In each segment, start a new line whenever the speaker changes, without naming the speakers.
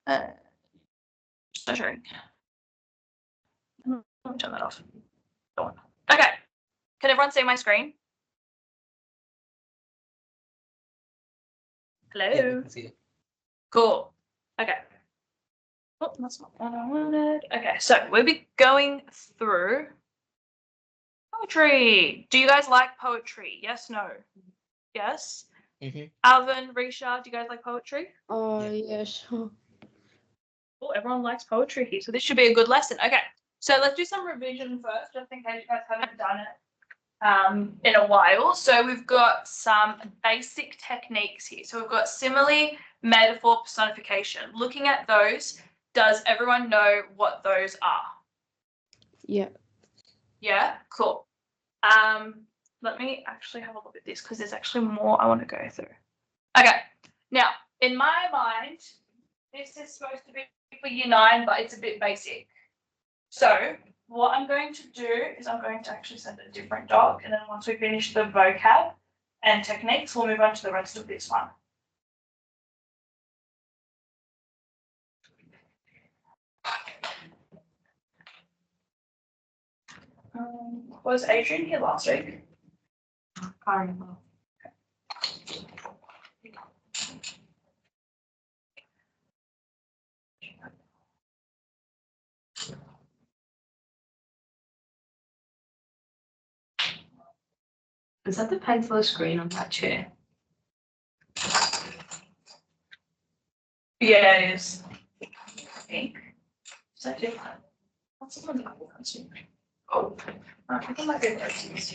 Measuring. Let me turn that off. Go on. Okay. Can everyone see my screen? Hello?
Yeah, we can see it.
Cool. Okay. Oh, that's not what I wanted. Okay, so we'll be going through poetry. Do you guys like poetry? Yes, no? Yes? Alvin, Risha, do you guys like poetry?
Yes.
Oh, everyone likes poetry here, so this should be a good lesson. Okay, so let's do some revision first, just in case you guys haven't done it in a while. So we've got some basic techniques here. So we've got simile, metaphor, personification. Looking at those, does everyone know what those are?
Yeah.
Yeah, cool. Let me actually have a look at this because there's actually more I want to go through. Okay, now in my mind, this is supposed to be for year 9, but it's a bit basic. So what I'm going to do is I'm going to actually send a different doc, and then once we finish the vocab and techniques, we'll move on to the rest of this one. Was Adrian here last week?
I can't remember. Is that the pencil screen on that chair?
Yeah, it is. Pink. Is that different? What's the one that I can't see? Oh, I think it might be roses.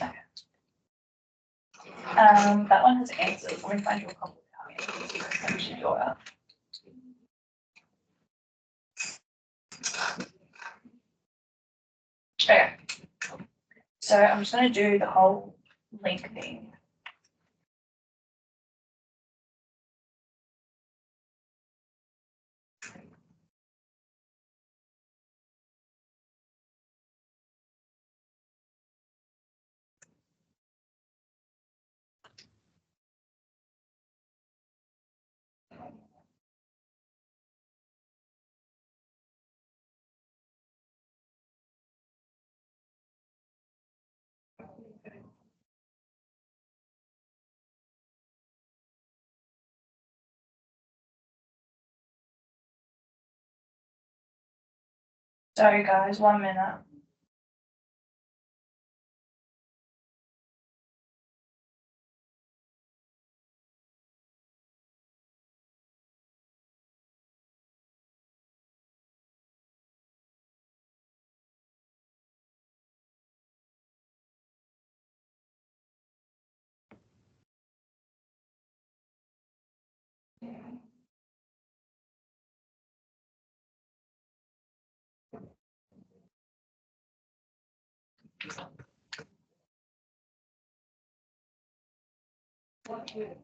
That one has answers. Let me find you a couple of actually go out. Okay. So I'm just going to do the whole link thing. Sorry guys, 1 minute. Okay.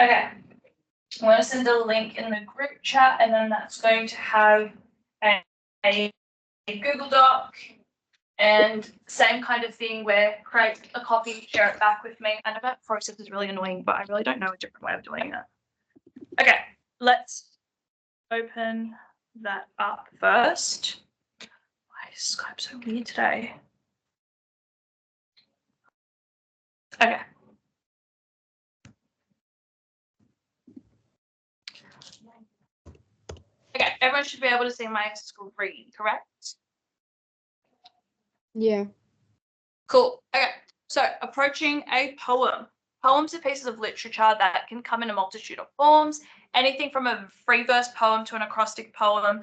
Okay, I'm going to send a link in the group chat, and then that's going to have a Google Doc and same kind of thing where create a copy, share it back with me. I know that process is really annoying, but I really don't know a different way of doing it. Okay, let's open that up first. Why is Skype so weird today? Okay. Okay, everyone should be able to see my screen, correct?
Yeah.
Cool. Okay, so approaching a poem. Poems are pieces of literature that can come in a multitude of forms, anything from a free verse poem to an acrostic poem.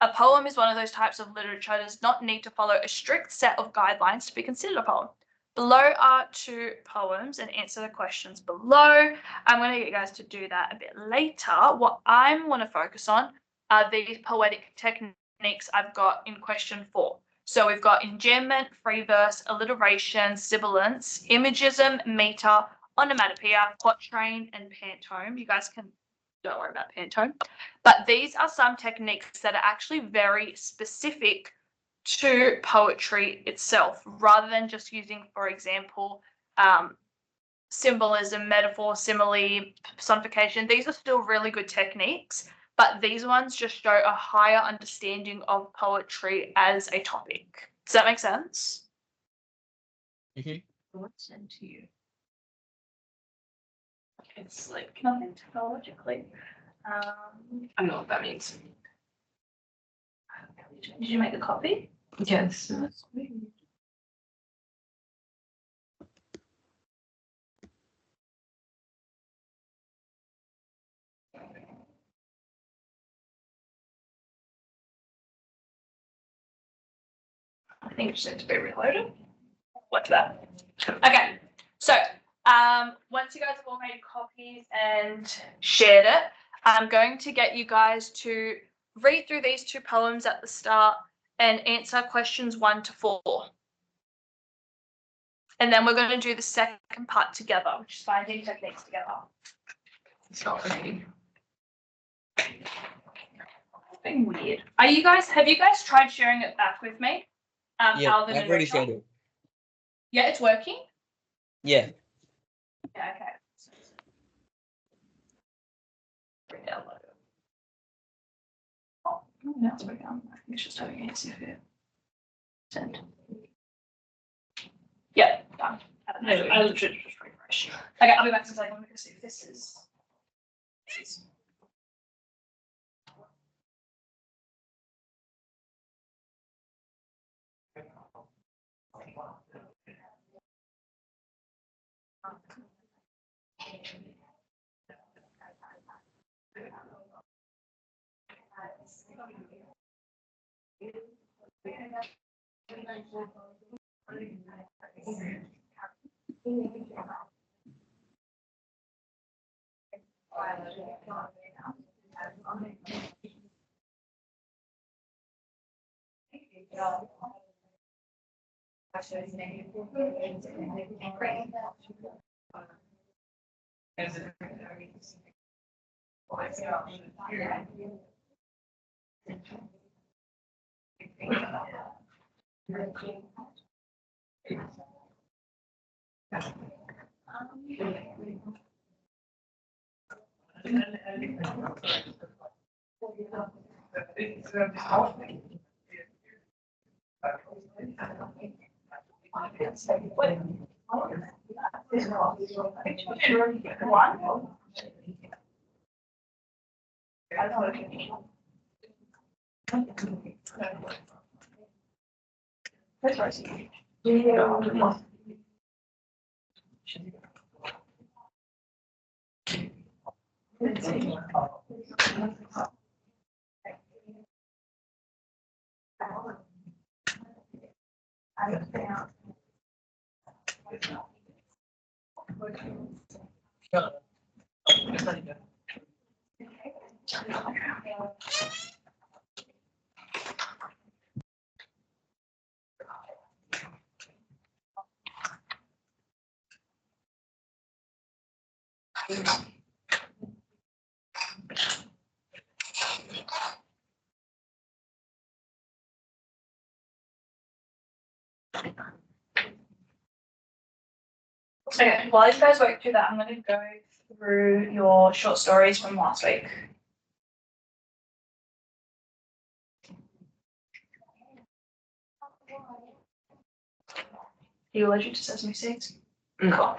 A poem is one of those types of literature that does not need to follow a strict set of guidelines to be considered a poem. Below are 2 poems and answer the questions below. I'm going to get you guys to do that a bit later. What I want to focus on are these poetic techniques I've got in question 4. So we've got enjambment, free verse, alliteration, sibilance, imagism, meter, onomatopoeia, quatrain, and pantome. You guys don't worry about pantome. But these are some techniques that are actually very specific to poetry itself, rather than just using, for example, symbolism, metaphor, simile, personification. These are still really good techniques, but these ones just show a higher understanding of poetry as a topic. Does that make sense?
What's into you?
It's like nothing technologically.
I know what that means.
Did you make a copy?
Yes.
I think it just needs to be reloaded. Like that. Okay, so once you guys have all made copies and shared it, I'm going to get you guys to read through these 2 poems at the start and answer questions 1 to 4. And then we're going to do the second part together, which is finding techniques together.
It's not working.
Being weird. Have you guys tried sharing it back with me?
Yeah,
Alvin
I've
and
already
Rachel?
shared it.
Yeah, it's working?
Yeah.
Yeah, okay. Re-download it. Oh, now it's working. I think it's just having a CFA. Send. Yeah, done. I literally just refresh. Okay, I'll be back in a second. I'm going to see if this is. Okay, while you guys work through that, I'm going to go through your short stories from last week. Are you allergic to sesame seeds?
No.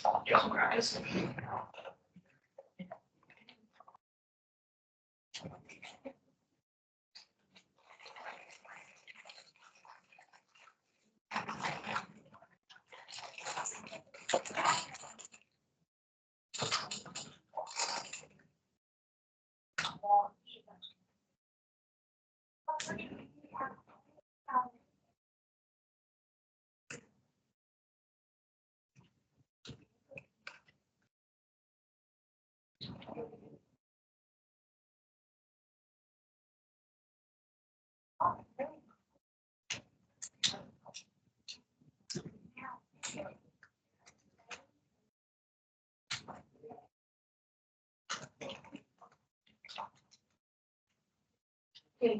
Cool. Guys.
Okay.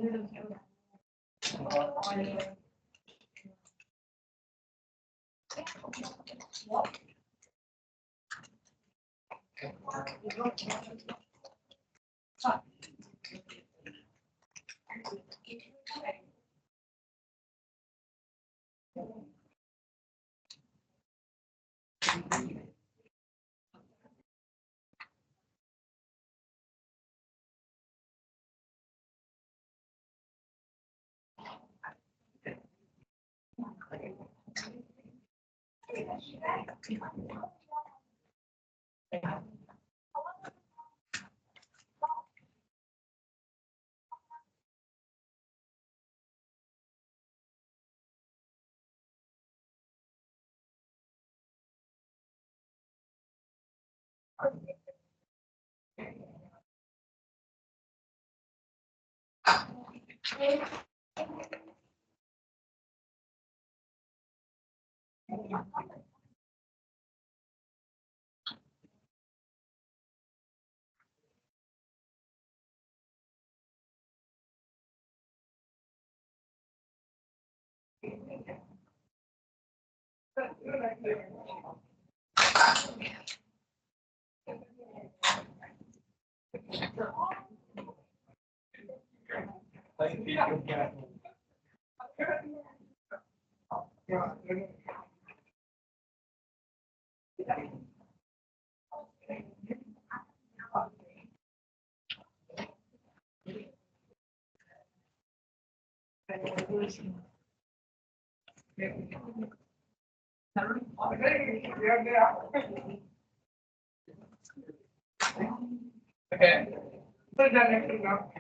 Put it down next to the mouth.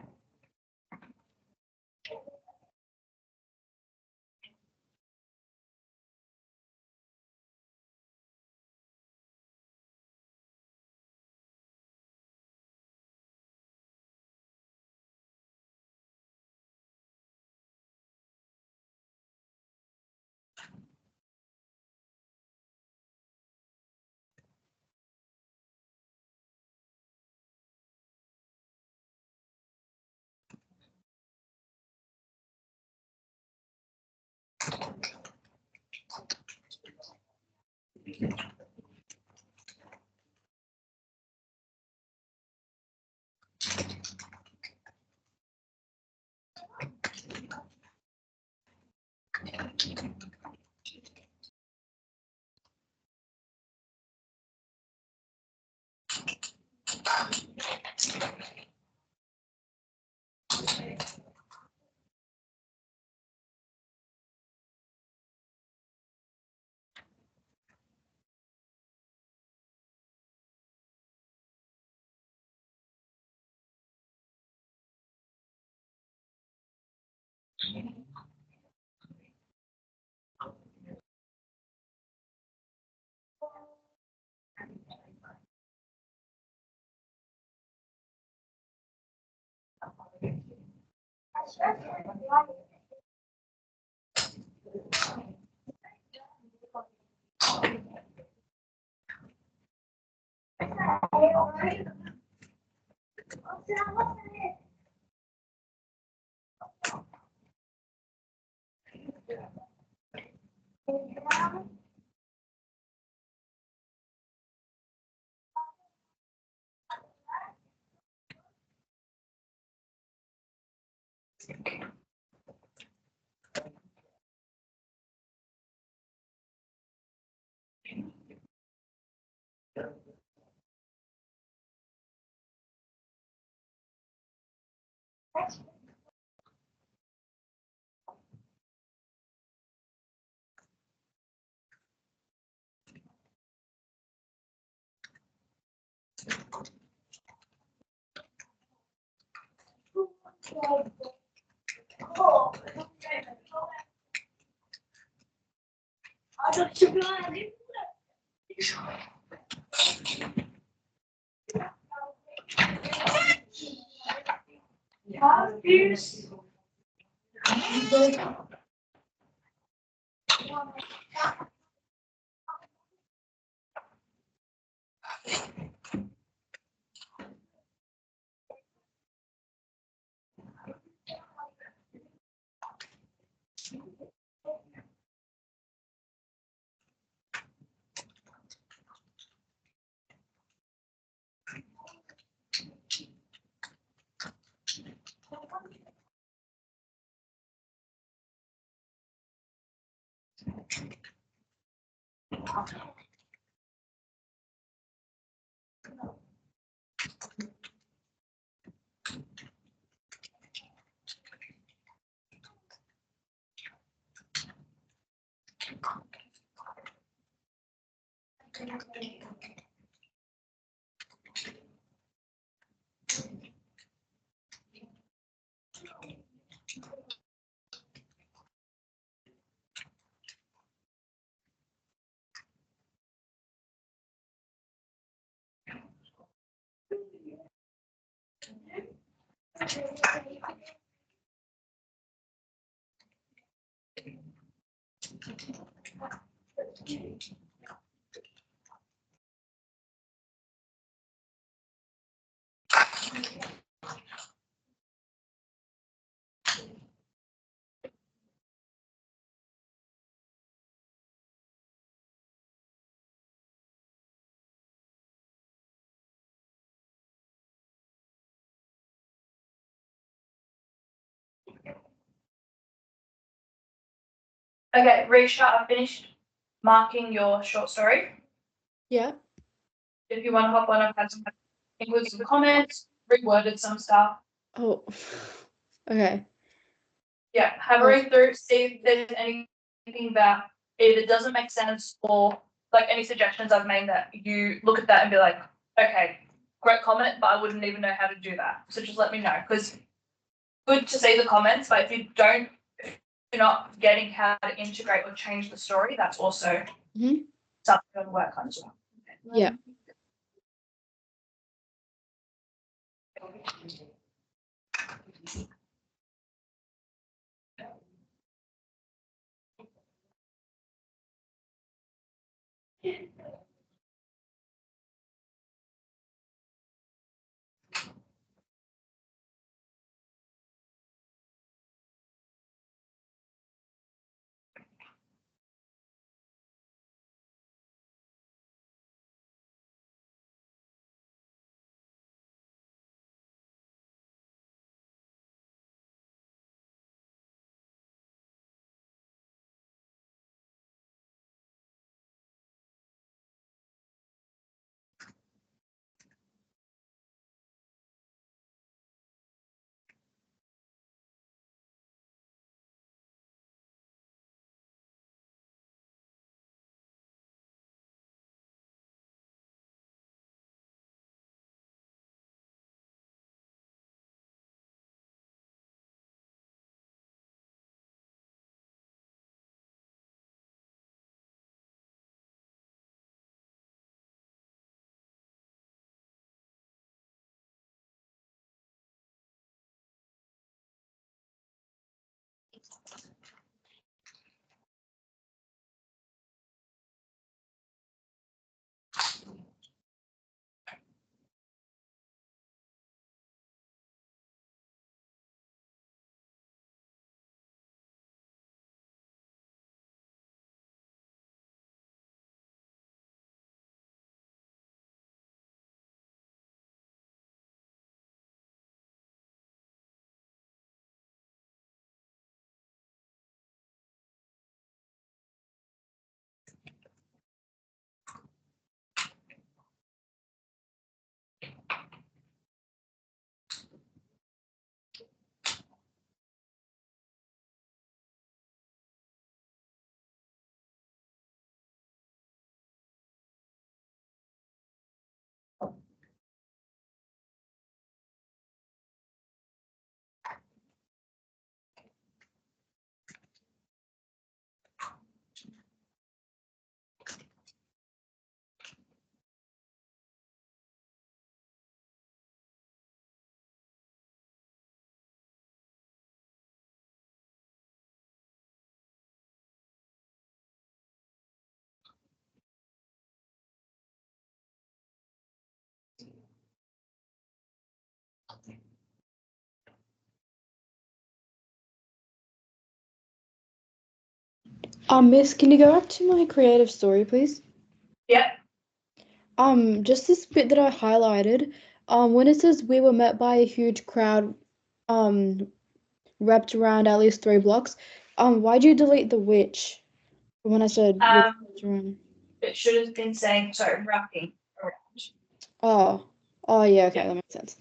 Okay, Risha, I've finished marking your short story.
Yeah.
If you want to hop on, I've had some, include some comments, reworded some stuff.
Oh. Okay.
Yeah, have a read through, see if there's anything that either doesn't make sense or like any suggestions I've made that you look at that and be like, okay, great comment, but I wouldn't even know how to do that. So just let me know, because good to see the comments, but if you're not getting how to integrate or change the story, that's also
Mhm.
something to work on as well.
Yeah. Miss, can you go up to my creative story, please?
Yeah,
Just this bit that I highlighted, when it says we were met by a huge crowd, wrapped around at least 3 blocks, why'd you delete the which When I said children.
It should have been saying, sorry, wrapping around.
Oh yeah, okay, that makes sense.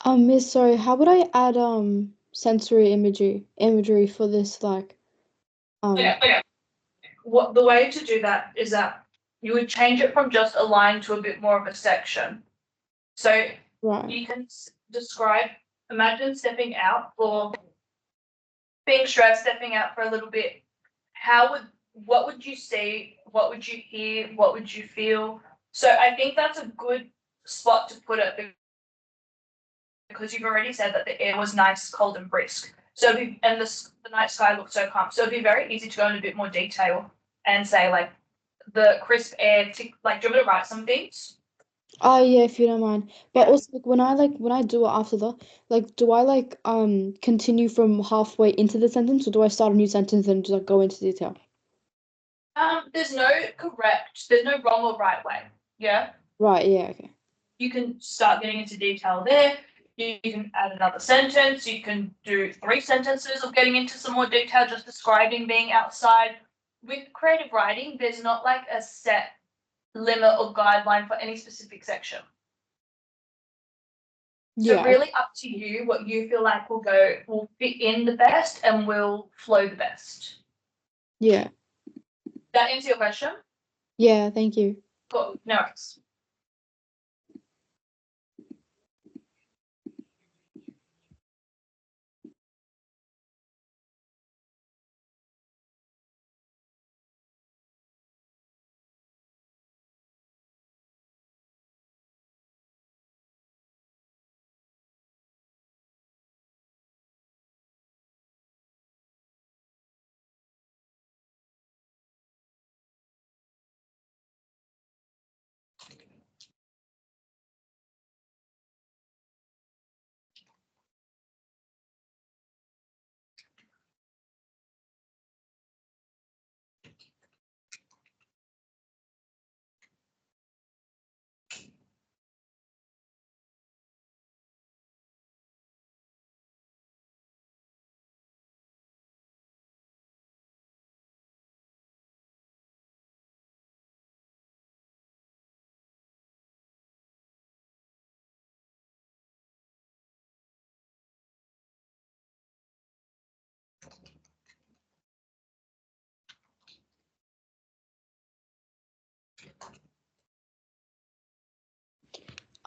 Miss, sorry, how would I add sensory imagery for this
Okay. What the way to do that is that you would change it from just a line to a bit more of a section. So
right.
you can describe, imagine stepping out or being stressed, stepping out for a little bit. What would you see? What would you hear? What would you feel? So I think that's a good spot to put it because you've already said that the air was nice, cold, and brisk. So the night sky looked so calm. So it'd be very easy to go into a bit more detail and say like the crisp air. Do you want me to write some things?
Oh yeah, if you don't mind. But
Yeah.
also when I do it after do I continue from halfway into the sentence or do I start a new sentence and just go into detail?
There's no wrong or right way. Yeah.
Right, yeah, okay.
You can start getting into detail there. You can add another sentence. You can do 3 sentences of getting into some more detail, just describing being outside. With creative writing, there's not like a set limit or guideline for any specific section. So
Yeah,
really up to you what you feel like will fit in the best and will flow the best.
yeah.
That answer your question?
Yeah, thank you.
Cool. No worries.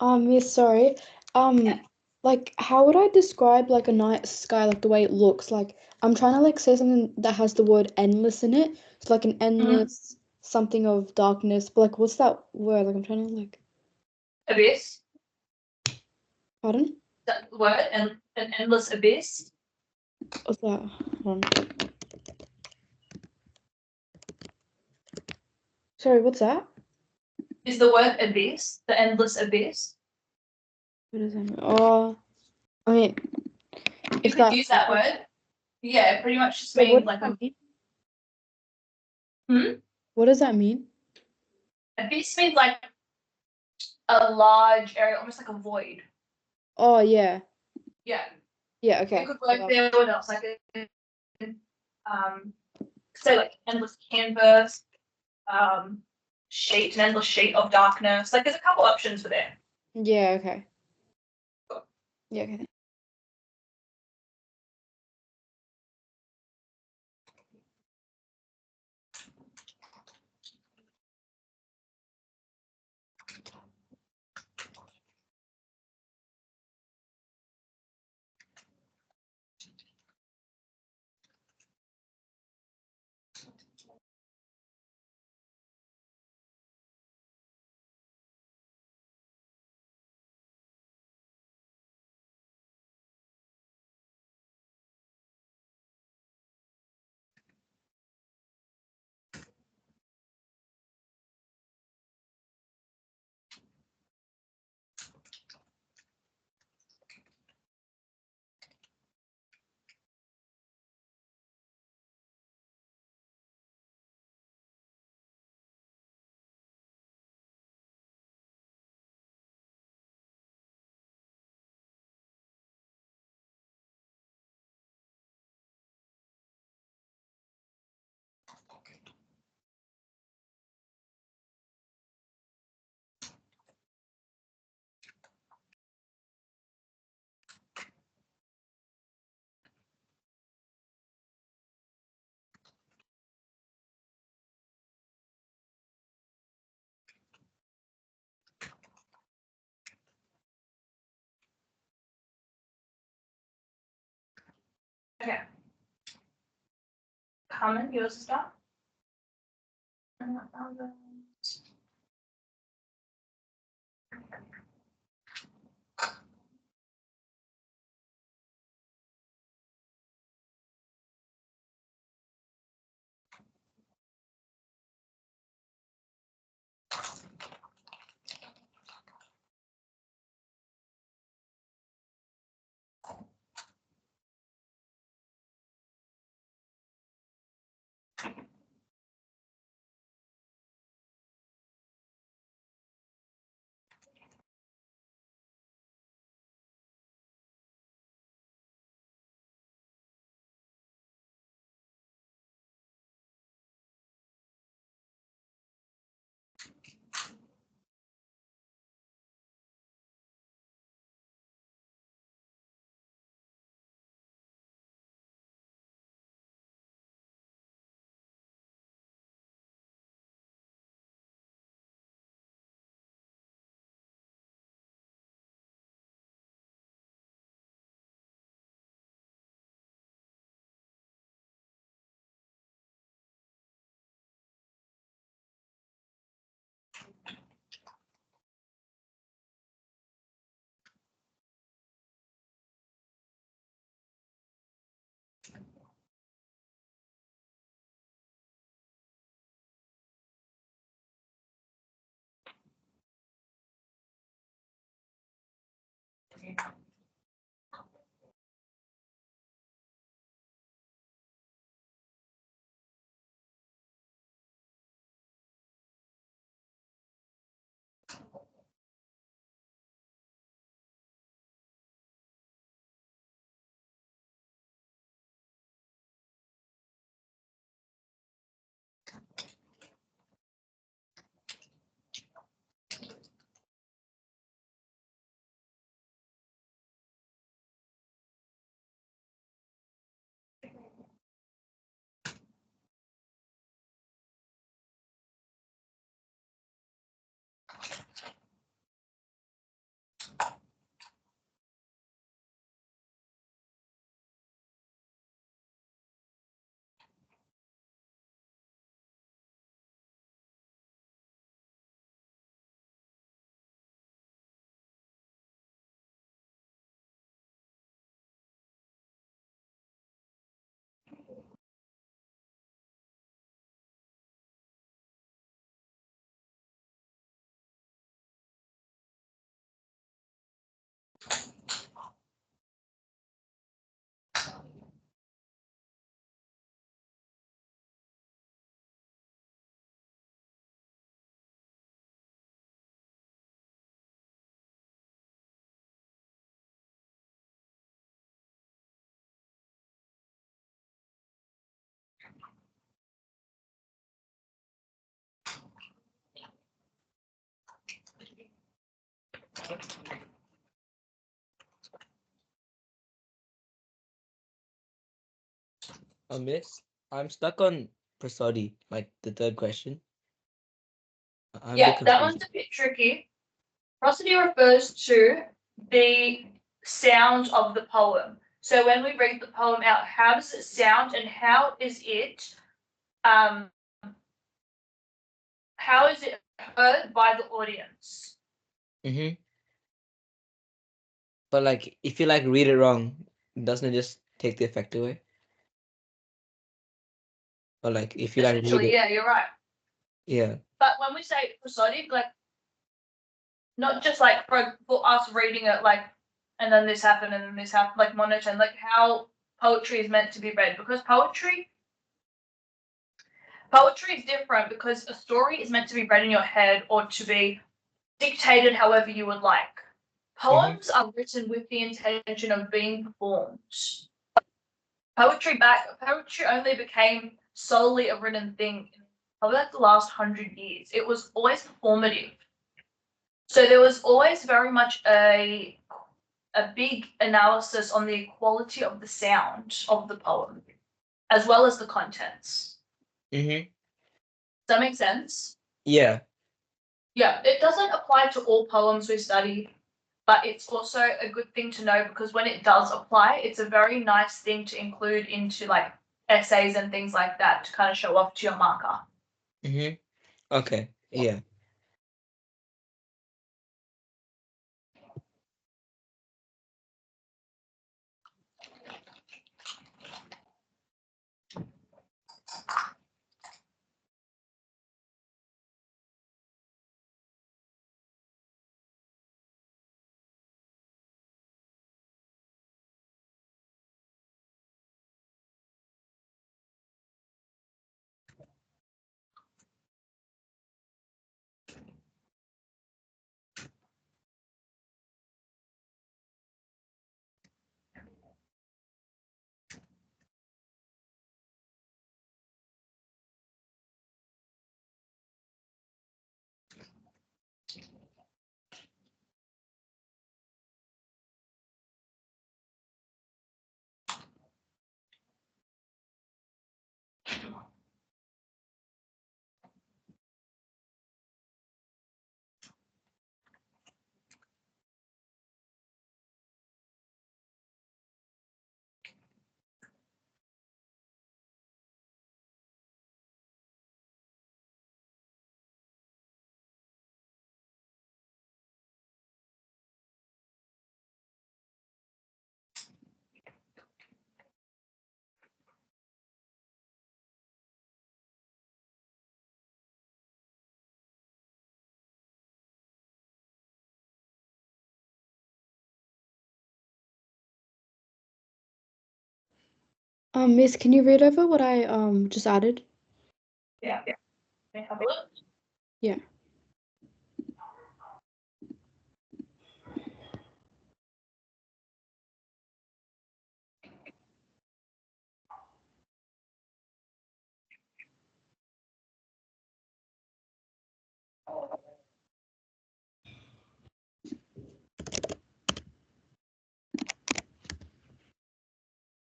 Miss, sorry.
Yeah.
How would I describe like a night sky, like the way it looks? Like I'm trying to say something that has the word endless in it. It's like an endless something of darkness. But what's that word? Like I'm trying to
Abyss.
pardon?
That word and an endless abyss.
What's that? Hold on. Sorry, what's that?
Is the word abyss, the endless abyss.
What does that mean? Oh, I mean,
You
if
could use that word. Yeah, it pretty much just
So
means
what does that
mean?
What does that mean?
Abyss means like a large area, almost like a void.
Oh yeah,
Yeah.
yeah. Okay.
You could work there. What else? Say like endless canvas, sheet, an endless sheet of darkness. Like there's a couple options for there.
Yeah. Okay. Yeah. Okay.
Okay. Carmen, yours is done.
Miss, I'm stuck on prosody, like the third question. I'm a
Yeah,
bit
that
confused.
one's a bit tricky. Prosody refers to the sound of the poem. So when we read the poem out, how does it sound and how is it heard by the audience?
Mm-hmm. But like, if you like read it wrong, doesn't it just take the effect away? Or like, if you like read
Essentially,
it,
yeah, you're right.
yeah.
But when we say prosodic, like not just like for us reading it like and then this happened and then this happened, like monotone, like how poetry is meant to be read. Because poetry is different because a story is meant to be read in your head or to be dictated however you would like. Poems are written with the intention of being performed. Poetry only became solely a written thing in probably like the last 100 years. It was always performative. So there was always very much a big analysis on the quality of the sound of the poem, as well as the contents.
Mm-hmm.
Does that make sense?
Yeah.
Yeah, it doesn't apply to all poems we study. but it's also a good thing to know because when it does apply, it's a very nice thing to include into like essays and things like that to kind of show off to your marker.
Mm-hmm. Okay. Yeah.
Miss, can you read over what I just added?
Yeah. Can you have a look?
Yeah.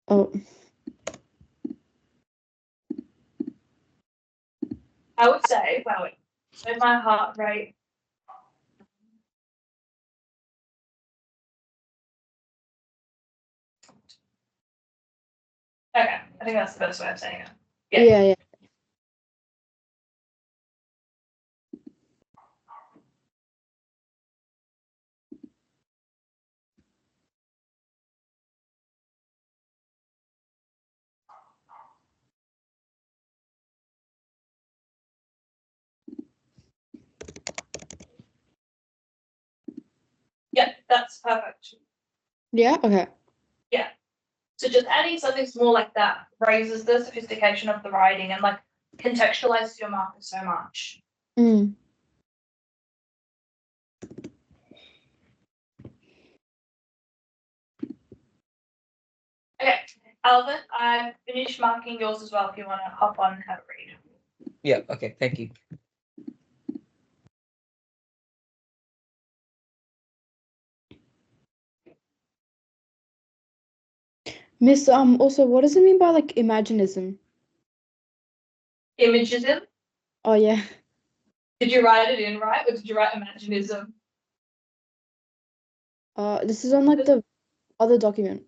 Oh,
I would say, wait, so my heart rate. Okay, I think that's the best way of saying it. Yeah.
yeah.
Yeah, that's perfect.
Yeah, okay.
So just adding something small like that raises the sophistication of the writing and like contextualizes your marker so much.
Mm.
Okay, Alvin, I finished marking yours as well if you want to hop on and have a read.
Yeah. Okay. Thank you.
Miss, also, what does it mean by like imaginism?
Imagism.
Oh, yeah.
Did you write it in right, or did you write imaginism?
This is on like the other document.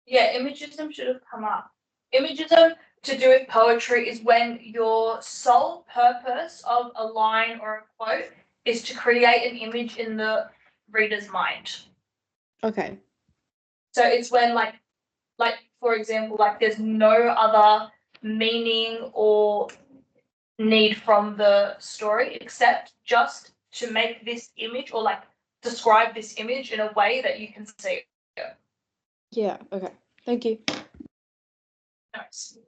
Yeah, imagism should have come up. Imagism to do with poetry is when your sole purpose of a line or a quote is to create an image in the reader's mind.
Okay.
So it's when like for example, like there's no other meaning or need from the story except just to make this image or like describe this image in a way that you can see it.
Yeah, okay. Thank you.
Nice.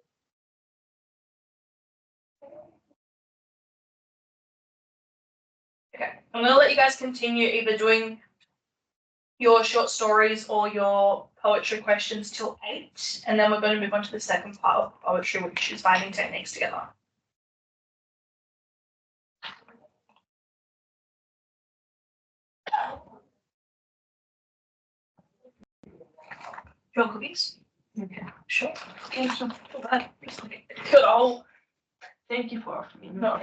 Okay, I'm gonna let you guys continue either doing your short stories or your poetry questions till 8, and then we're going to move on to the second part of poetry, which is finding techniques together. Do you want cookies?
Okay.
Sure. Thank you. Good old. Thank you for offering me. No.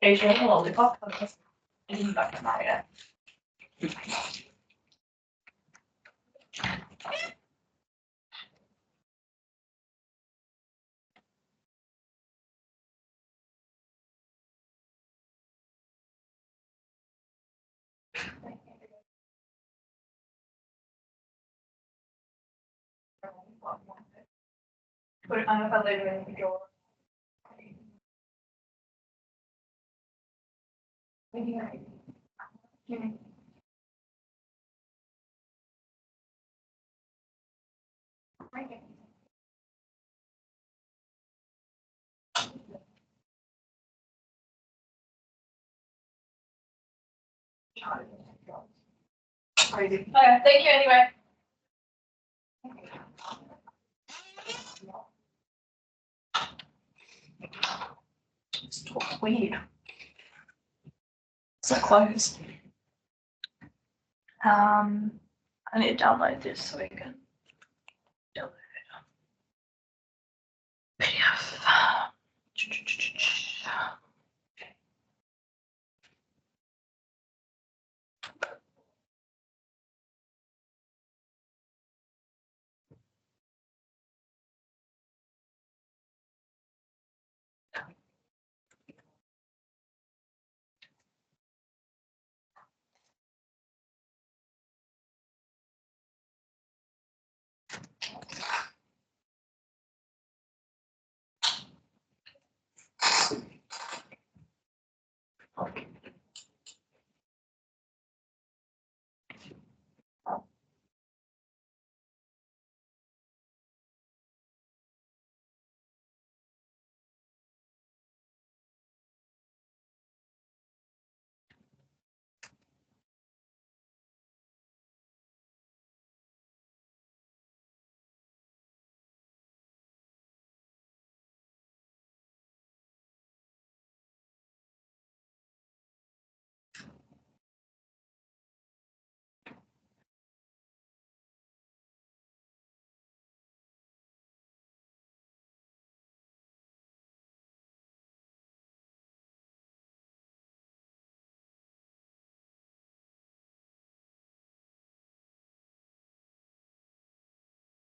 Asian lollipop. I didn't like that yet. Put it on if I leave it in the drawer.
Crazy.
Okay, thank you anyway.
It's weird. So close.
I need to download this so we can download it. PDF.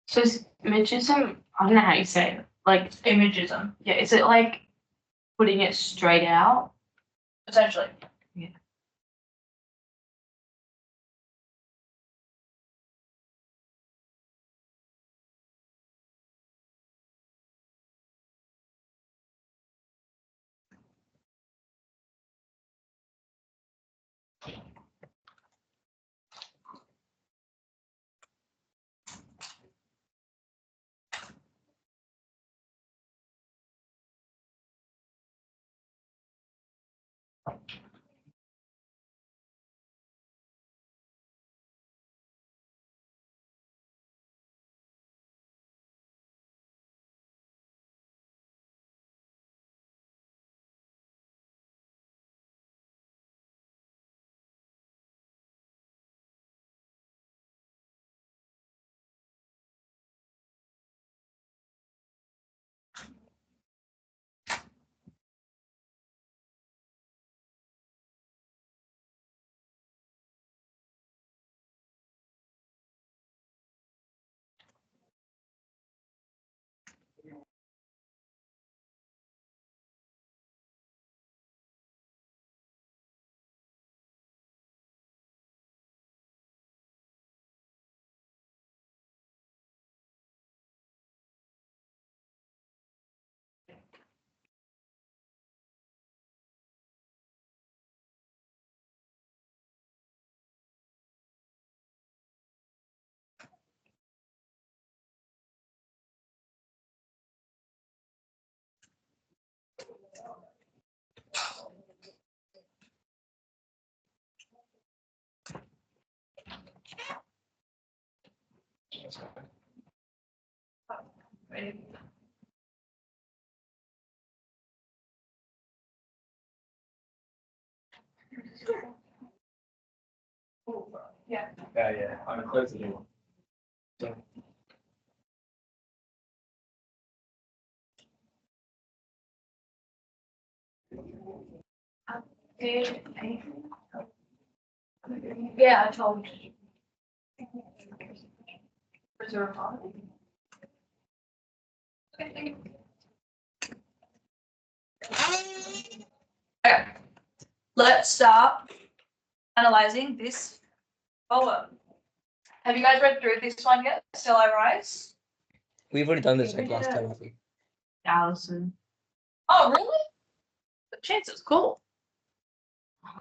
So is imagism, I don't know how you say it. Like,
Imagism,
yeah, is it like putting it straight out?
essentially.
Yeah.
Yeah.
Yeah, I'm gonna close the door.
Did Yeah, I told. Is there a problem? Okay. Okay. Let's start analyzing this poem. Have you guys read through this one yet? Still I Rise?
We've already done this like last time, I think.
Allison.
Oh, really? The chance is cool.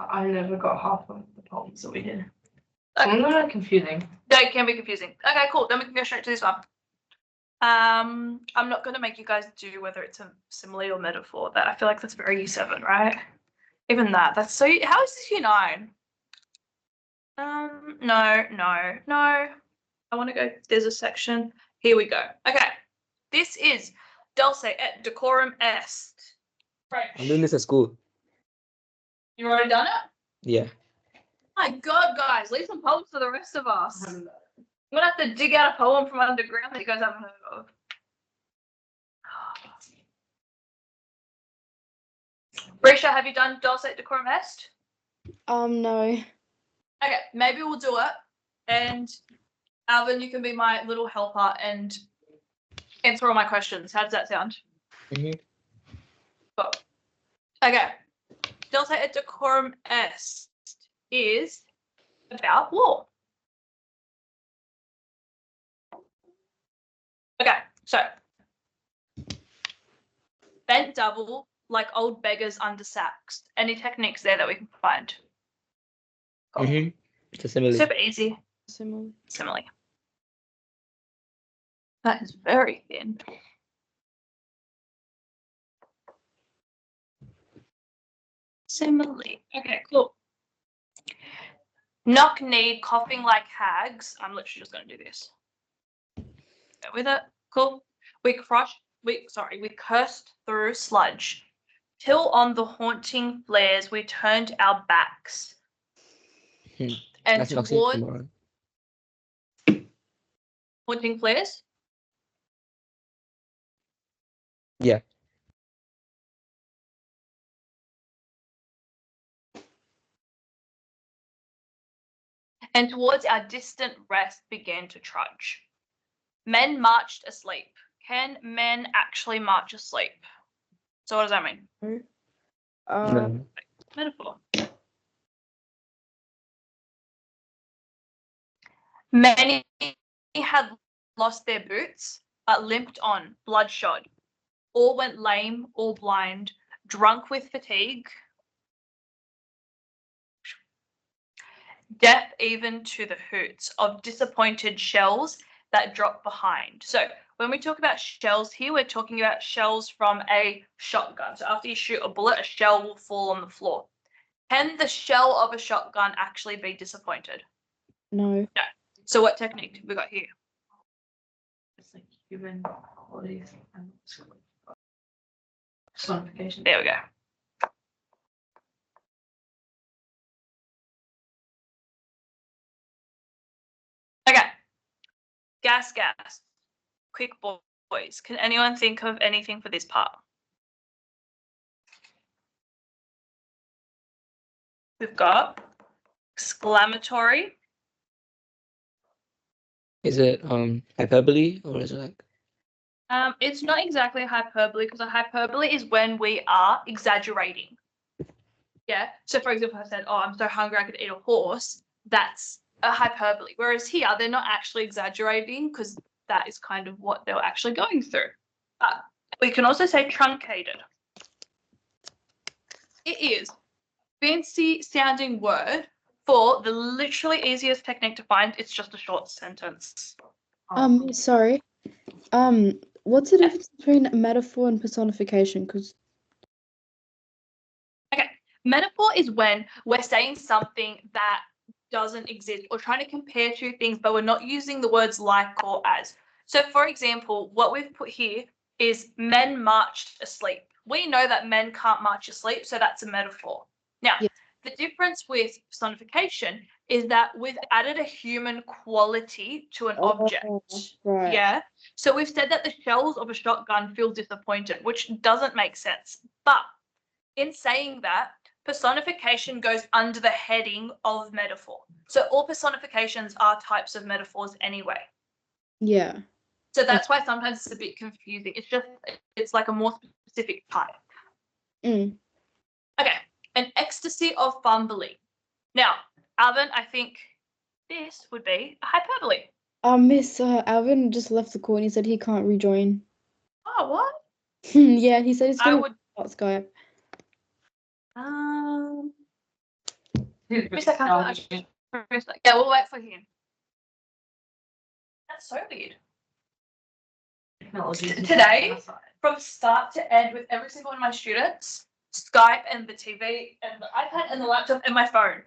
I never got half of the poems that we did.
Okay.
Some of them are confusing.
That can be confusing. Okay, cool. Then we can go straight to this one. I'm not going to make you guys do whether it's a simile or metaphor. That I feel like that's very U7, right? Even that's so. How is this U9? No. I want to go. There's a section. Here we go. Okay, this is Dulce et decorum est. Right.
I'm doing this at school.
You already done it?
Yeah.
My God, guys, leave some poems for the rest of us. I'm gonna have to dig out a poem from underground that you guys haven't heard of. Risha, have you done Dulce et decorum est?
No.
Okay, maybe we'll do it. And Alvin, you can be my little helper and answer all my questions. How does that sound?
Mhm.
Cool. Okay. Dulce et decorum est is about law. Okay, so bent double like old beggars under sacks. Any techniques there that we can find? Cool.
Mhm. It's a simile.
Super easy.
Similar.
Simile. That is very thin. Simile. Okay, cool. Knock kneed, coughing like hags. I'm literally just going to do this. Go with it. Cool. We cursed through sludge. Till on the haunting flares we turned our backs.
Hmm.
And
That's an
toward
oxymoron.
haunting flares.
Yeah.
And towards our distant rest began to trudge. Men marched asleep. Can men actually march asleep? So what does that mean?
No.
Metaphor. Many had lost their boots, but limped on, bloodshot. All went lame, all blind, drunk with fatigue, deaf even to the hoots of disappointed shells that drop behind. So when we talk about shells here, we're talking about shells from a shotgun. So after you shoot a bullet, a shell will fall on the floor. Can the shell of a shotgun actually be disappointed?
No.
So what technique have we got here?
It's like human qualities and personification.
There we go. Okay. Gas. Quick boys. Can anyone think of anything for this part? We've got exclamatory.
Is it hyperbole or is it like
It's not exactly a hyperbole because a hyperbole is when we are exaggerating. Yeah. So for example, if I said, "Oh, I'm so hungry I could eat a horse," that's a hyperbole. Whereas here, they're not actually exaggerating because that is kind of what they're actually going through. We can also say truncated. It is fancy sounding word for the literally easiest technique to find. It's just a short sentence.
Sorry. What's the difference between metaphor and personification? Because
Metaphor is when we're saying something that doesn't exist or trying to compare two things, but we're not using the words like or as. So for example, what we've put here is men marched asleep. We know that men can't march asleep, so that's a metaphor. Now,
Yes.
the difference with personification is that we've added a human quality to an object.
right.
Yeah. So we've said that the shells of a shotgun feel disappointed, which doesn't make sense. But in saying that, personification goes under the heading of metaphor. So all personifications are types of metaphors anyway.
Yeah.
So that's why sometimes it's a bit confusing. It's like a more specific type.
Mm.
Okay, an ecstasy of fumbling. Now, Alvin, I think this would be a hyperbole.
Miss Alvin just left the call and he said he can't rejoin.
Oh, what?
Yeah, he said he's
I
gonna
would.
start Skype.
Miss, I can't. Yeah, we'll wait for him. That's so weird. Today, from start to end, with every single one of my students, Skype and the TV and the iPad and the laptop and my phone.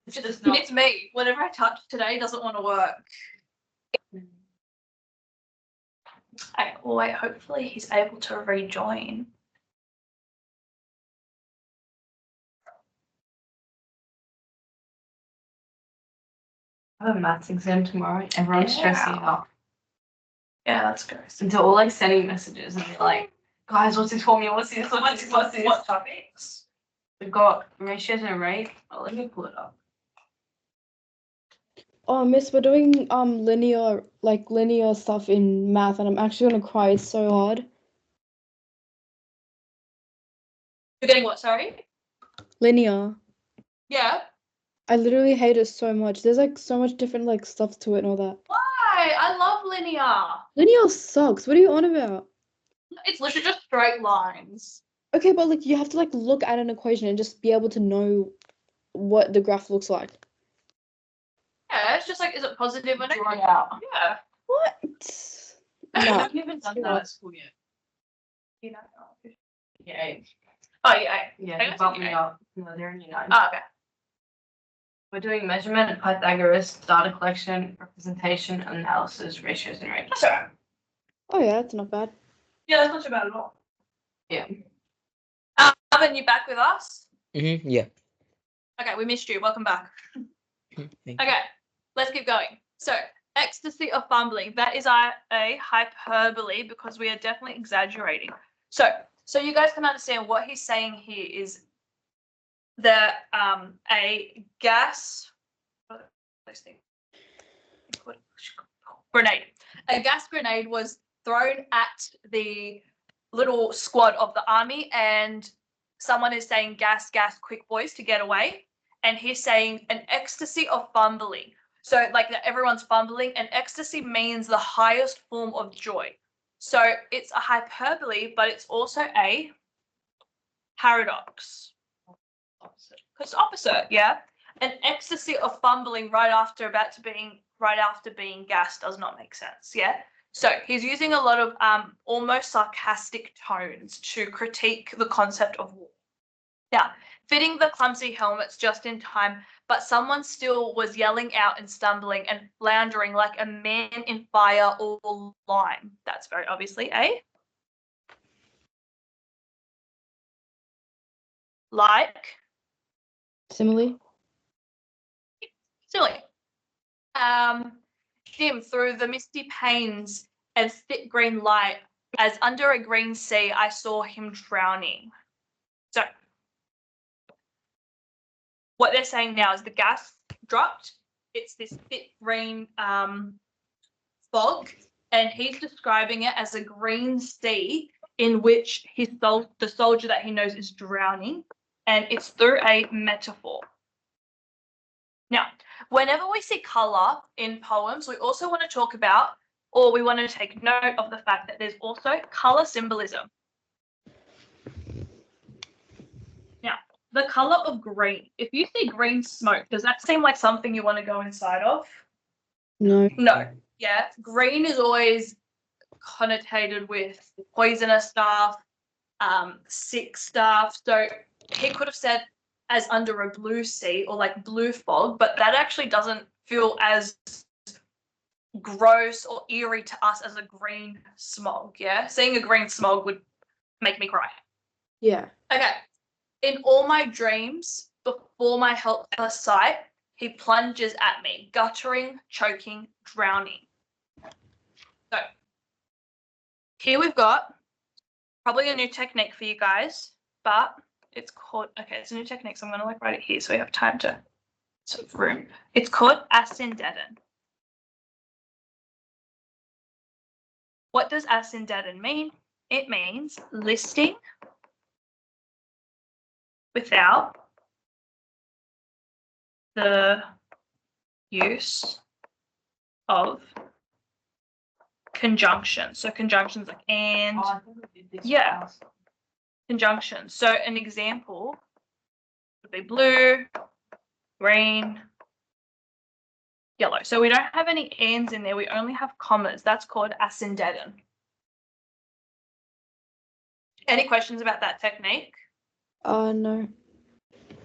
It's me. Whatever I touch today doesn't want to work. Okay, well, wait, hopefully he's able to rejoin.
I have a maths exam tomorrow. Everyone's stressing out.
Yeah, that's gross.
And they're all like sending messages and they're like, guys, what's this formula? What's this? What's this? What's this?
What topics?
We've got ratios and rate. Oh, let me pull it up.
Oh, Miss, we're doing linear stuff in math, and I'm actually gonna cry. It's so hard.
You're getting what, sorry?
Linear.
Yeah.
I literally hate it so much. There's like so much different like stuff to it and all that.
Why? I love linear.
Linear sucks. What are you on about?
It's literally just straight lines.
Okay, but like you have to like look at an equation and just be able to know what the graph looks like.
Yeah, it's just like, is it positive or
Draw
negative?
it out.
Yeah.
What?
I
No.
haven't done that at school yet.
You know.
Yeah.
Oh, yeah.
Yeah,
Hang
they
on,
bumped me
okay.
up. No, they're in year 9.
Oh, okay.
We're doing measurement, Pythagoras, data collection, representation, analysis, ratios, and rates.
That's all right.
Oh yeah, that's not bad.
Yeah, that's not too bad at all.
Yeah.
Alvin, you back with us?
Yeah.
Okay, we missed you. Welcome back.
Thank you.
Okay, let's keep going. So, ecstasy of fumbling. That is a hyperbole because we are definitely exaggerating. So you guys can understand what he's saying here is that a gas grenade. A gas grenade was thrown at the little squad of the army, and someone is saying gas, gas, quick boys to get away. And he's saying an ecstasy of fumbling. So like that everyone's fumbling, and ecstasy means the highest form of joy. So it's a hyperbole, but it's also a paradox. Because opposite, yeah. An ecstasy of fumbling right after being gassed does not make sense, yeah. So he's using a lot of almost sarcastic tones to critique the concept of war. Now, fitting the clumsy helmets just in time, but someone still was yelling out and stumbling and floundering like a man in fire or lime. That's very obviously a
Simile.
silly. Dim through the misty panes and thick green light, as under a green sea I saw him drowning. So what they're saying now is the gas dropped. It's this thick green fog, and he's describing it as a green sea in which the soldier that he knows is drowning, and it's through a metaphor. Now, whenever we see colour in poems, we also want to talk about, or we want to take note of the fact that there's also colour symbolism. Now, the colour of green. If you see green smoke, does that seem like something you want to go inside of?
No.
No. Yeah. Green is always connotated with poisonous stuff, sick stuff. So he could have said as under a blue sea or like blue fog, but that actually doesn't feel as gross or eerie to us as a green smog. Yeah. Seeing a green smog would make me cry.
Yeah.
Okay. In all my dreams, before my helpless sight, he plunges at me, guttering, choking, drowning. So here we've got probably a new technique for you guys, but It's called, okay, it's a new technique, so I'm going to like write it here so we have time to sort of room. It's called asyndeton. What does asyndeton mean? It means listing without the use of conjunctions. So conjunctions like and,
Oh, I think we did this
Yeah.
last.
conjunctions. So an example would be blue, green, yellow. So we don't have any ands in there. We only have commas. That's called asyndeton. Any questions about that technique?
No.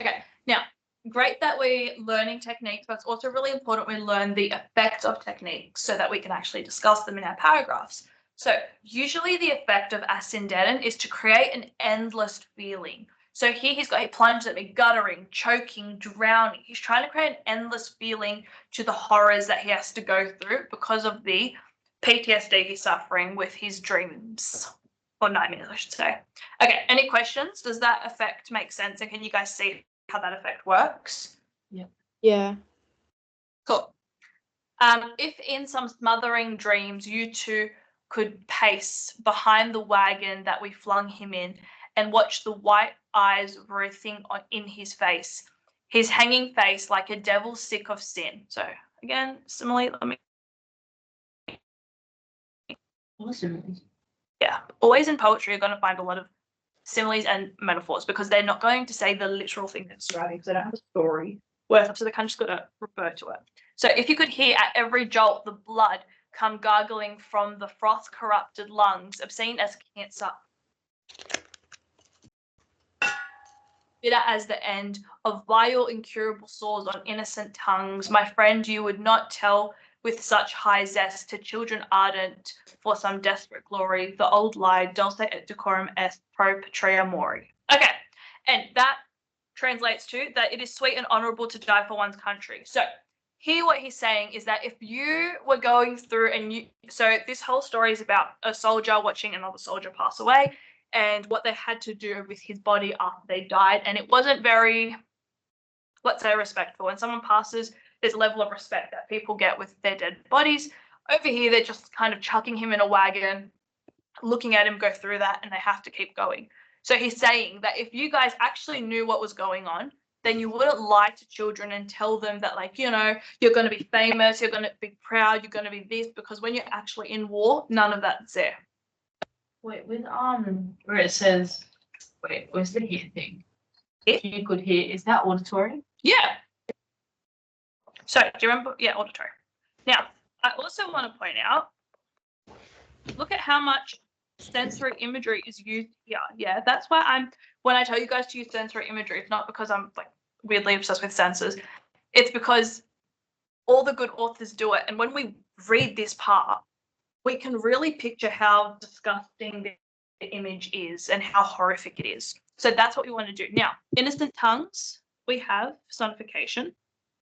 Okay, now, great that we're learning techniques, but it's also really important we learn the effect of techniques so that we can actually discuss them in our paragraphs. So usually the effect of asyndeton is to create an endless feeling. So here he plunged at me, guttering, choking, drowning. He's trying to create an endless feeling to the horrors that he has to go through because of the PTSD he's suffering with his dreams. Or nightmares, I should say. Okay, any questions? Does that effect make sense? And can you guys see how that effect works?
Yeah.
Cool. If in some smothering dreams you two could pace behind the wagon that we flung him in and watch the white eyes writhing in his face, his hanging face like a devil sick of sin. So again, similarly,
Awesome.
yeah, always in poetry you're going to find a lot of similes and metaphors because they're not going to say the literal thing that's describing because they don't have a story worth it, so they kind of just got to refer to it. So if you could hear at every jolt the blood come gargling from the froth corrupted lungs, obscene as cancer, bitter as the end of vile incurable sores on innocent tongues, my friend, you would not tell with such high zest to children ardent for some desperate glory, the old lie, dulce et decorum est pro patria mori. Okay, and that translates to that it is sweet and honorable to die for one's country. So here what he's saying is that if you were going through so this whole story is about a soldier watching another soldier pass away and what they had to do with his body after they died, and it wasn't very, let's say, respectful. When someone passes, there's a level of respect that people get with their dead bodies. Over here, they're just kind of chucking him in a wagon, looking at him go through that, and they have to keep going. So he's saying that if you guys actually knew what was going on, then you wouldn't lie to children and tell them that, like, you know, you're going to be famous, you're going to be proud, you're going to be this, because when you're actually in war, none of that's there.
Wait, with where it says, wait, where's the hear thing? If you could hear, is that auditory?
Yeah. So do you remember? Yeah, auditory. Now, I also want to point out, look at how much sensory imagery is used here. Yeah, that's why when I tell you guys to use sensory imagery, it's not because I'm like weirdly obsessed with senses. It's because all the good authors do it. And when we read this part, we can really picture how disgusting the image is and how horrific it is. So that's what we want to do. Now, innocent tongues, we have personification,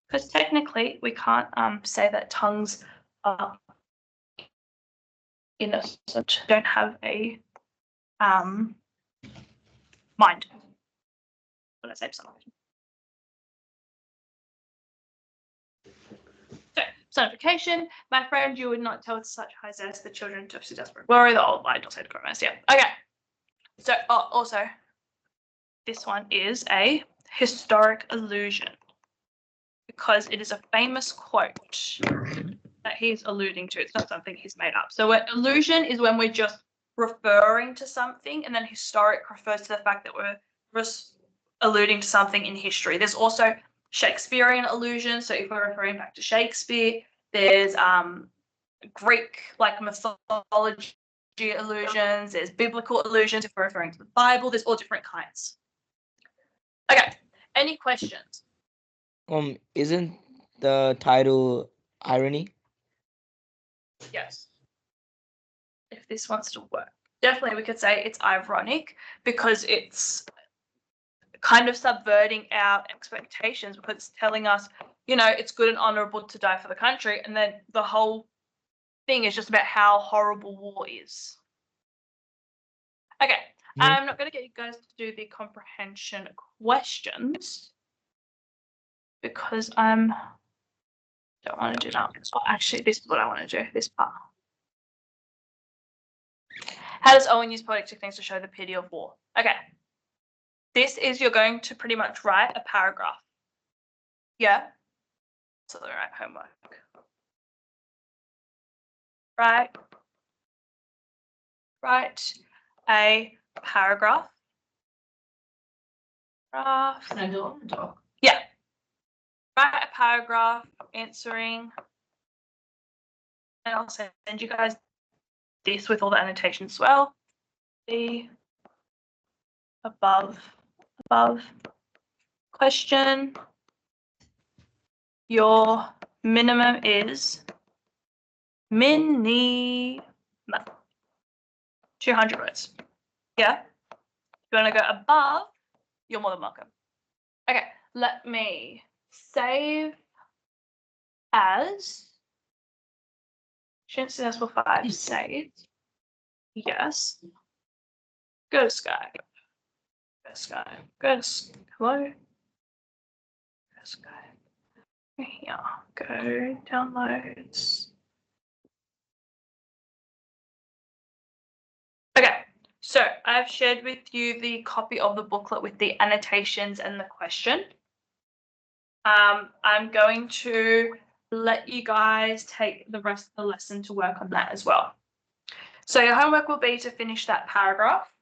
because technically we can't say that tongues are innocent, don't have a mind. When I say personification. So, personification, my friend, you would not tell with such high zest the children to desperate glory, the old lie, don't say the chorus. Yeah. Okay. So also, this one is a historic allusion because it is a famous quote that he's alluding to. It's not something he's made up. So an allusion is when we're just referring to something, and then historic refers to the fact that we're just alluding to something in history. There's also Shakespearean allusions. So if we're referring back to Shakespeare, there's Greek like mythology allusions, there's biblical allusions if we're referring to the Bible, there's all different kinds. Okay, any questions?
Isn't the title irony?
Yes. If this wants to work. Definitely we could say it's ironic because it's kind of subverting our expectations because it's telling us, you know, it's good and honorable to die for the country, and then the whole thing is just about how horrible war is. Okay,
Mhm.
I'm not going to get you guys to do the comprehension questions because don't want to do that. Oh, actually, this is what I want to do, this part. How does Owen use poetic techniques to show the pity of war? Okay. This is, you're going to pretty much write a paragraph. Yeah? So the right homework. Right? Write a paragraph.
Can I do it on the doc?
Yeah. Write a paragraph answering, and I'll send you guys this with all the annotations as well. The above question. Your minimum is minimum 200 words. Yeah? If you want to go above, you're more than welcome. Okay, let me save as. Student successful 5 saved. Yes. Go to Sky. Go to Sky. Go to hello. Go to Sky. Here. Go downloads. Okay, so I've shared with you the copy of the booklet with the annotations and the question. I'm going to let you guys take the rest of the lesson to work on that as well. So your homework will be to finish that paragraph.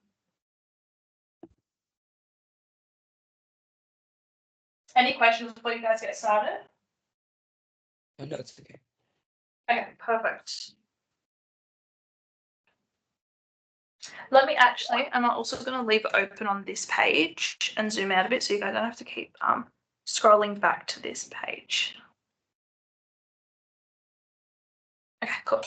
Any questions before you guys get started?
Oh, no, it's okay.
Okay, perfect. Let me actually, I'm also going to leave it open on this page and zoom out a bit so you guys don't have to keep scrolling back to this page. Okay, cool.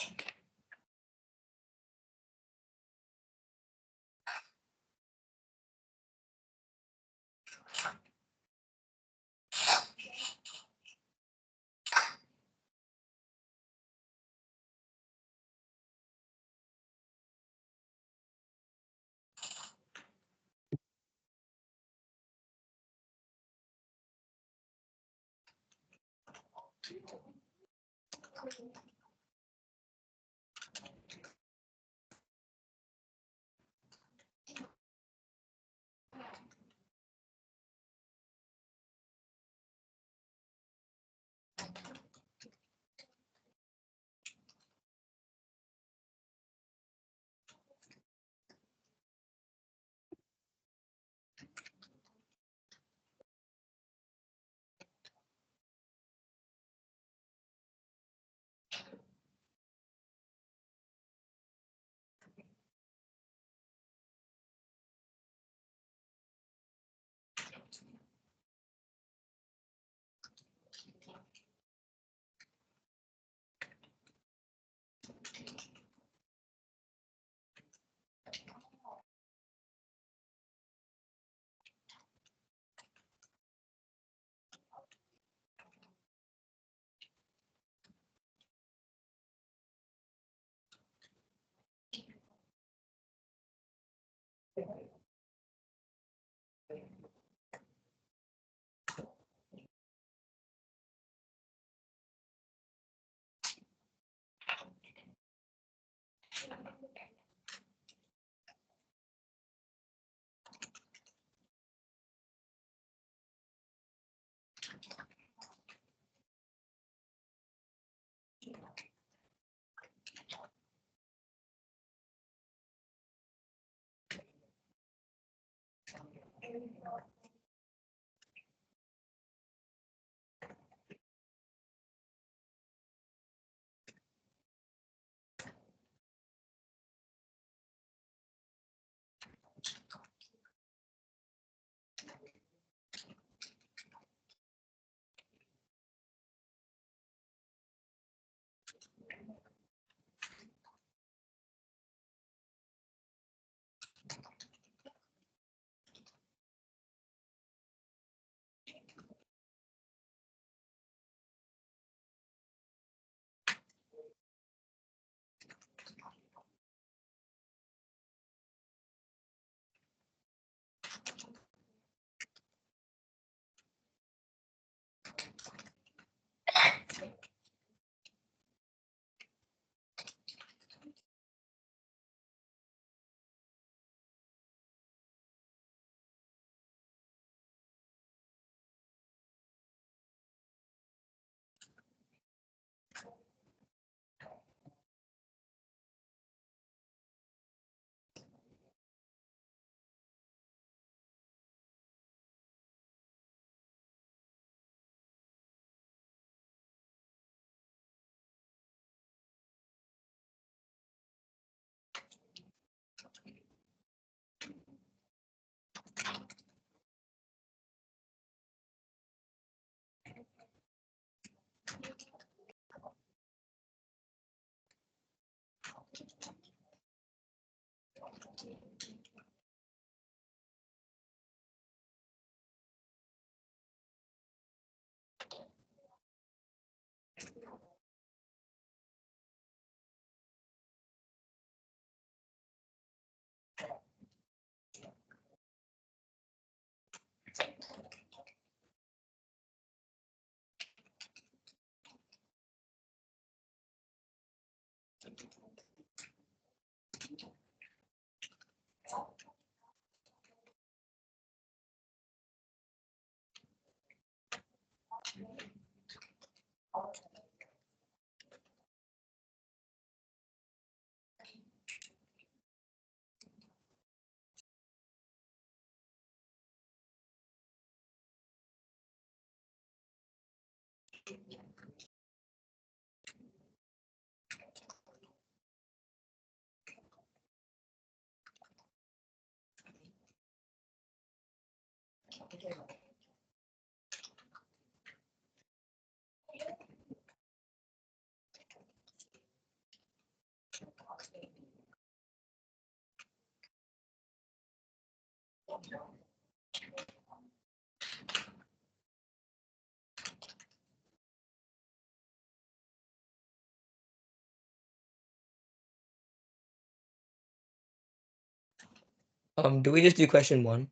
Do we just do question 1?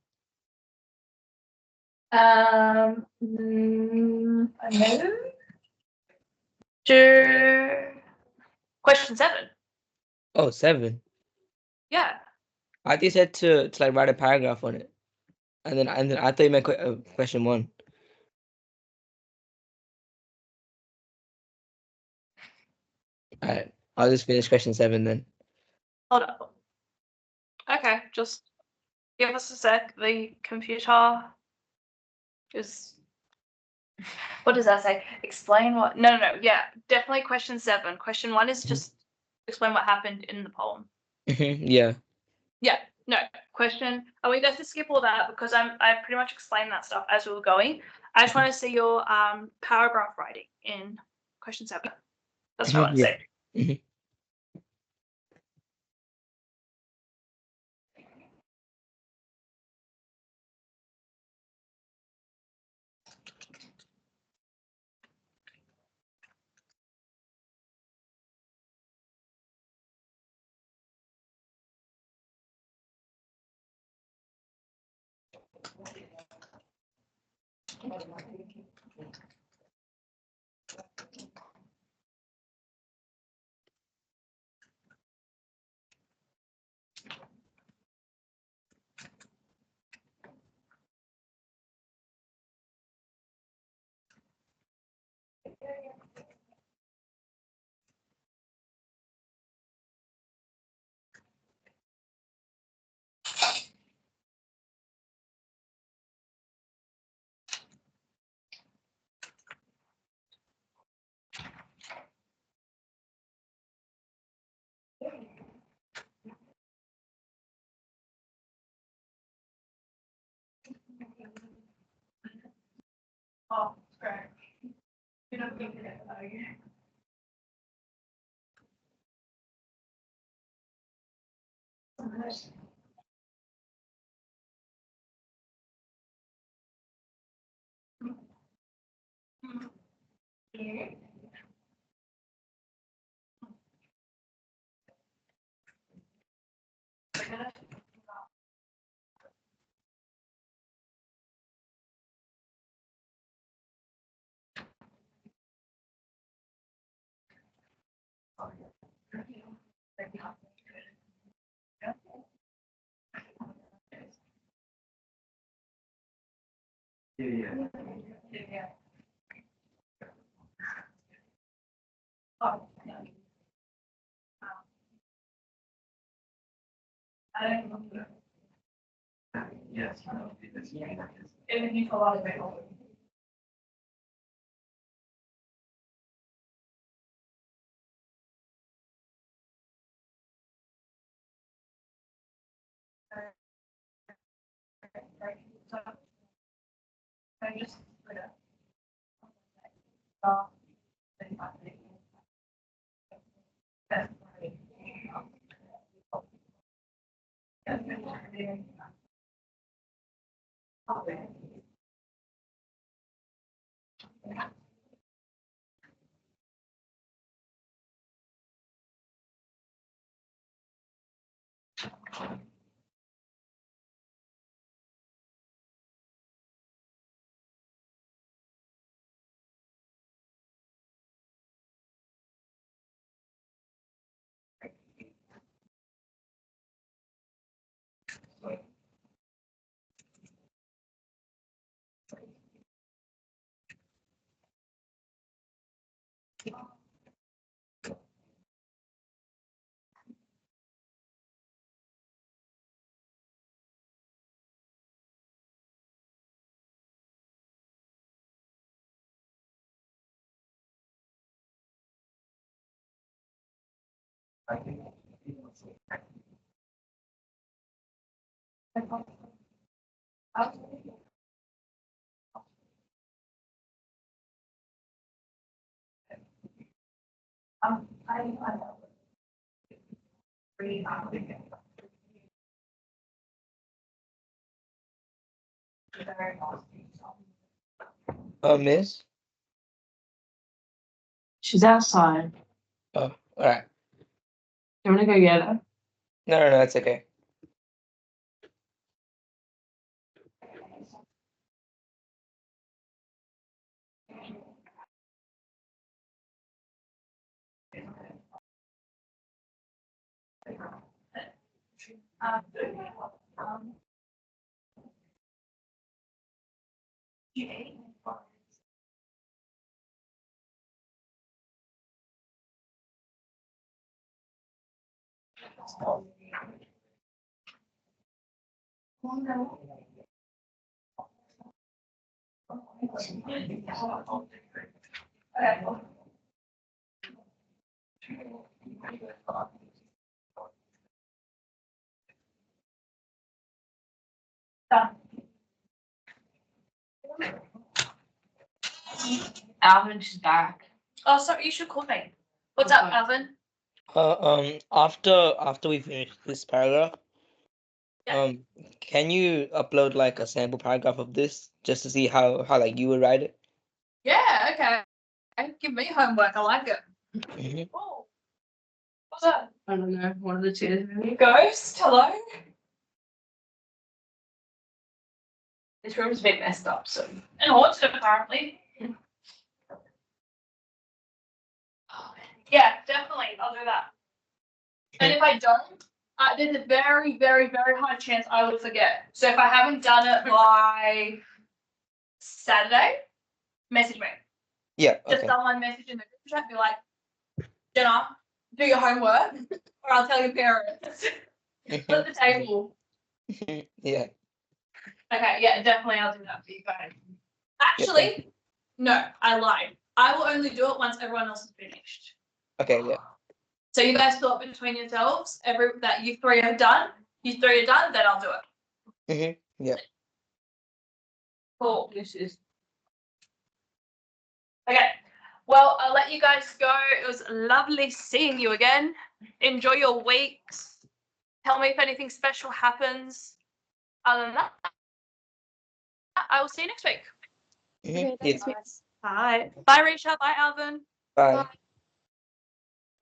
No. Do question 7.
Oh, 7.
Yeah.
I thought you said to like write a paragraph on it, and then I thought you meant question 1. Alright, I'll just finish question 7 then.
Hold up. Okay, just give us a sec. The computer is. What does that say? Explain what? No. Yeah, definitely question 7. Question 1 is just explain what happened in the poem.
Yeah.
Yeah, no question. And we have to skip all that because I pretty much explained that stuff as we were going. I just want to see your paragraph writing in question 7. That's what I want to
Yeah.
see. Oh, great. You don't think that, are you? Yeah.
Yeah.
Yeah. Oh, yeah. I don't know.
Yes.
Even if a lot of people. I just put a.
Miss?
She's outside.
Oh, all right.
You want to go get her?
No, it's okay.
Alvin, she's back.
Oh, sorry, you should call me. What's up,
Okay.
Alvin?
After we finish this paragraph,
Yeah.
can you upload like a sample paragraph of this just to see how like you would write it?
Yeah, okay. Give me homework. I like it.
Mhm.
Oh. What's up?
I don't know. One of the chairs. Maybe.
Ghost, hello?
This room's a bit messed up, so.
And haunted, apparently. Yeah, definitely. I'll do that. And if I don't, there's a very, very, very high chance I will forget. So if I haven't done it by Saturday, message me.
Yeah.
Just
Okay.
someone message in the group chat, be like, Jenna, do your homework, or I'll tell your parents. Flip the table.
Yeah.
Okay, yeah, definitely I'll do that for you guys. Actually, no, I lied. I will only do it once everyone else is finished.
Okay. Yeah.
So you guys talk between yourselves, that you three are done, then I'll do it.
Yeah.
Cool.
This is.
Okay. Well, I'll let you guys go. It was lovely seeing you again. Enjoy your weeks. Tell me if anything special happens. Other than that, I will see you next week.
Okay,
Yeah.
thanks, Miss.
Bye. Bye, Risha. Bye, Alvin.
Bye.